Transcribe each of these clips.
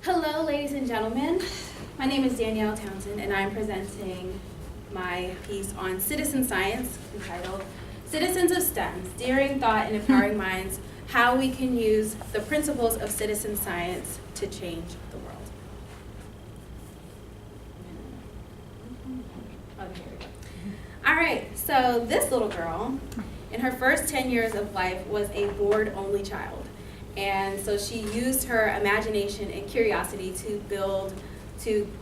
Hello, ladies and gentlemen. My name is Danielle Townsend, and I'm presenting my piece on citizen science entitled Citizens of STEM, Steering Thought and Empowering Minds, How We Can Use the Principles of Citizen Science to Change the World. Okay, here we go. All right, so this little girl, in her first 10 years of life, was a board-only child. And so she used her imagination and curiosity to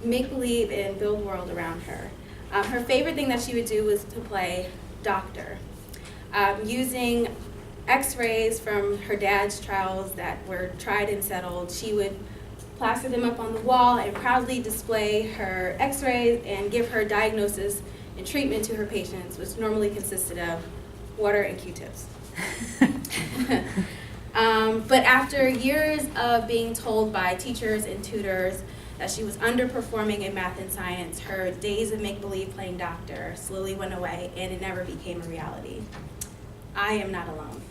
make believe and build a world around her. Her favorite thing that she would do was to play doctor. Using x-rays from her dad's trials that were tried and settled, she would plaster them up on the wall and proudly display her x-rays and give her diagnosis and treatment to her patients, which normally consisted of water and Q-tips. But after years of being told by teachers and tutors that she was underperforming in math and science, her days of make-believe playing doctor slowly went away and it never became a reality. I am not alone.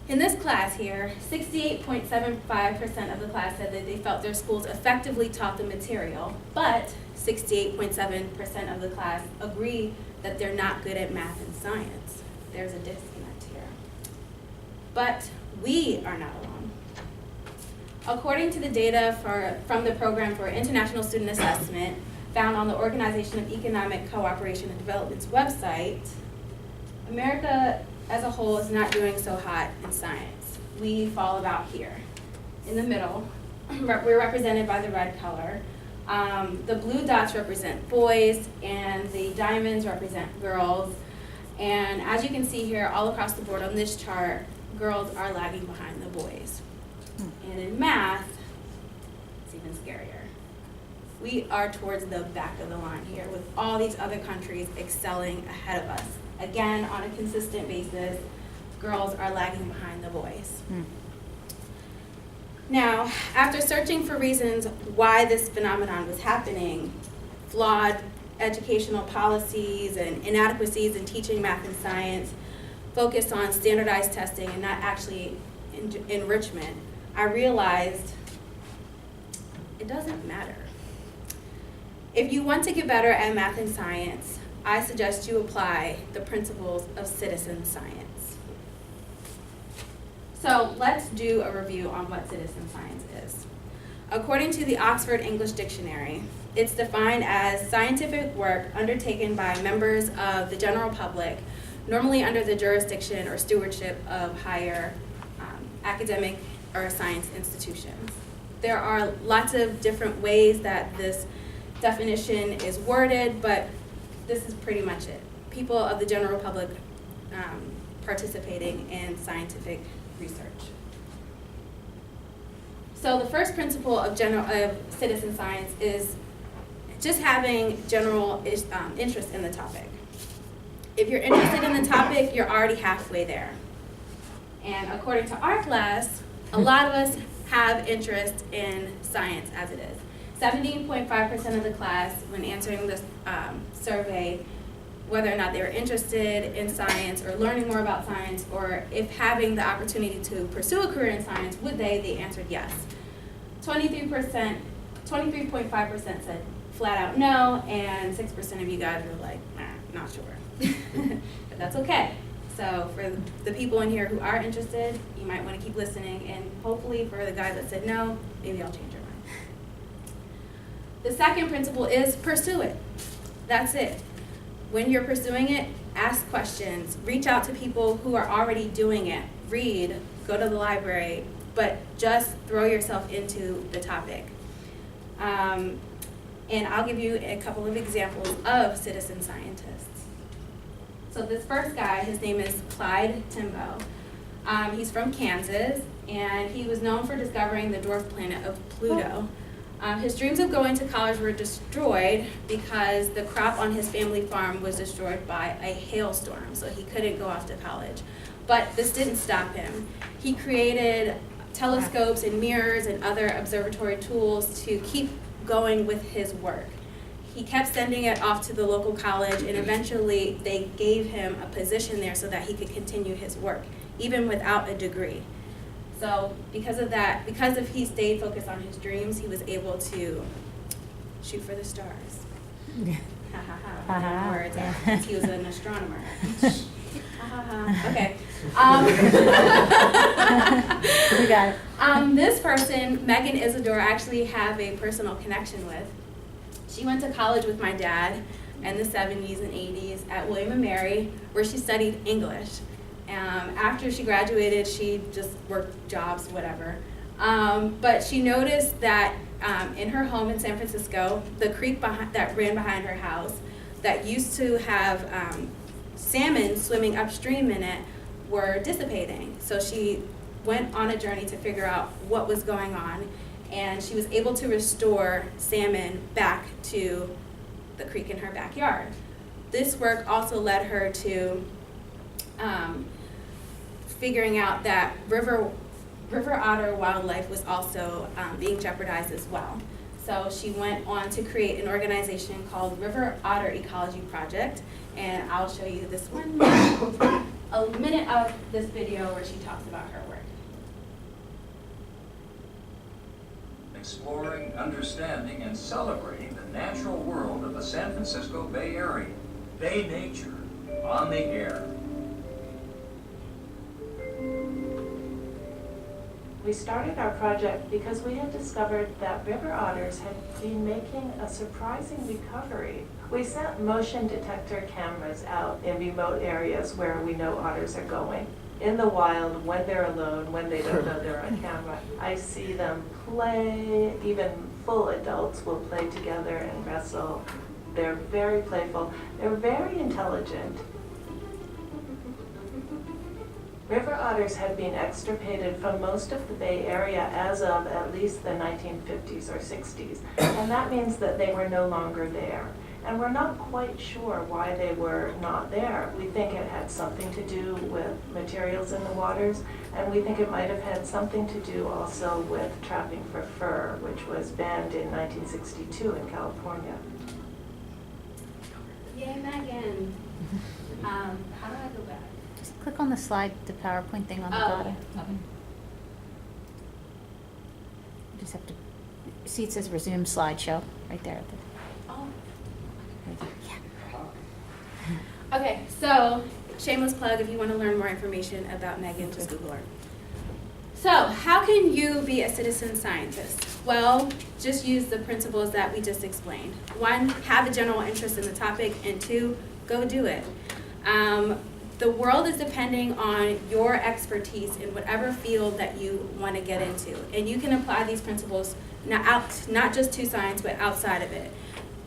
In this class here, 68.75% of the class said that they felt their schools effectively taught the material, but 68.7% of the class agree that they're not good at math and science. There's a disconnect here. But we are not alone. According to the data from the Program for International Student Assessment found on the Organization of Economic Cooperation and Development's website, America as a whole is not doing so hot in science. We fall about here. In the middle, we're represented by the red color. The blue dots represent boys and the diamonds represent girls. And as you can see here, all across the board on this chart, girls are lagging behind the boys. And in math, it's even scarier. We are towards the back of the line here with all these other countries excelling ahead of us. Again, on a consistent basis, girls are lagging behind the boys. Now, after searching for reasons why this phenomenon was happening, flawed educational policies and inadequacies in teaching math and science, focused on standardized testing and not actually enrichment, I realized it doesn't matter. If you want to get better at math and science, I suggest you apply the principles of citizen science. So let's do a review on what citizen science is. According to the Oxford English Dictionary, it's defined as scientific work undertaken by members of the general public, normally under the jurisdiction or stewardship of higher academic or science institutions. There are lots of different ways that this definition is worded, but this is pretty much it. People of the general public participating in scientific research. So the first principle of citizen science is just having general interest in the topic. If you're interested in the topic, you're already halfway there. And according to our class, a lot of us have interest in science as it is. 17.5% of the class, when answering this survey, whether or not they were interested in science or learning more about science, or if having the opportunity to pursue a career in science, would they answered yes. 23.5% said flat out no, and 6% of you guys were like, not sure. But that's okay. So for the people in here who are interested, you might want to keep listening, and hopefully for the guys that said no, maybe I'll change your mind. The second principle is pursue it. That's it. When you're pursuing it, ask questions, reach out to people who are already doing it, read, go to the library, but just throw yourself into the topic. And I'll give you a couple of examples of citizen scientists. So this first guy, his name is Clyde Timbo. He's from Kansas, and he was known for discovering the dwarf planet of Pluto. His dreams of going to college were destroyed because the crop on his family farm was destroyed by a hailstorm, so he couldn't go off to college. But this didn't stop him. He created telescopes and mirrors and other observatory tools to keep going with his work. He kept sending it off to the local college, and eventually they gave him a position there so that he could continue his work, even without a degree. So because of that, because if he stayed focused on his dreams, he was able to shoot for the stars. Ha ha ha. Words. He was an astronomer. Ha ha ha. Okay. We got it. This person, Megan Isidore, I actually have a personal connection with. She went to college with my dad in the 70s and 80s at William & Mary, where she studied English. After she graduated, she just worked jobs, whatever. But she noticed that in her home in San Francisco, the creek that ran behind her house that used to have salmon swimming upstream in it were dissipating. So she went on a journey to figure out what was going on, and she was able to restore salmon back to the creek in her backyard. This work also led her to figuring out that river otter wildlife was also being jeopardized as well. So she went on to create an organization called River Otter Ecology Project, and I'll show you this one now. A minute of this video where she talks about her work. Exploring, understanding, and celebrating the natural world of the San Francisco Bay Area. Bay Nature on the air. We started our project because we had discovered that river otters had been making a surprising recovery. We sent motion detector cameras out in remote areas where we know otters are going. In the wild, when they're alone, when they don't know they're on camera, I see them play. Even full adults will play together and wrestle. They're very playful. They're very intelligent. River otters had been extirpated from most of the Bay Area as of at least the 1950s or 60s, and that means that they were no longer there. And we're not quite sure why they were not there. We think it had something to do with materials in the waters, and we think it might have had something to do also with trapping for fur, which was banned in 1962 in California. Yay, Megan. How do I go back? Just click on the slide, the PowerPoint thing on the Oh, bottom. okay. You just have to see it says resume slideshow right there. Oh. Right there. Yeah. Okay, so shameless plug, if you want to learn more information about Megan, just Google her. So how can you be a citizen scientist? Well, just use the principles that we just explained. 1, have a general interest in the topic, and 2, go do it. The world is depending on your expertise in whatever field that you want to get into. And you can apply these principles not just to science, but outside of it.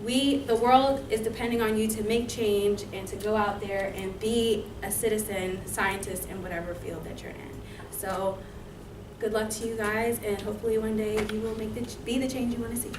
The world is depending on you to make change and to go out there and be a citizen scientist in whatever field that you're in. So good luck to you guys, and hopefully one day you will be the change you want to see.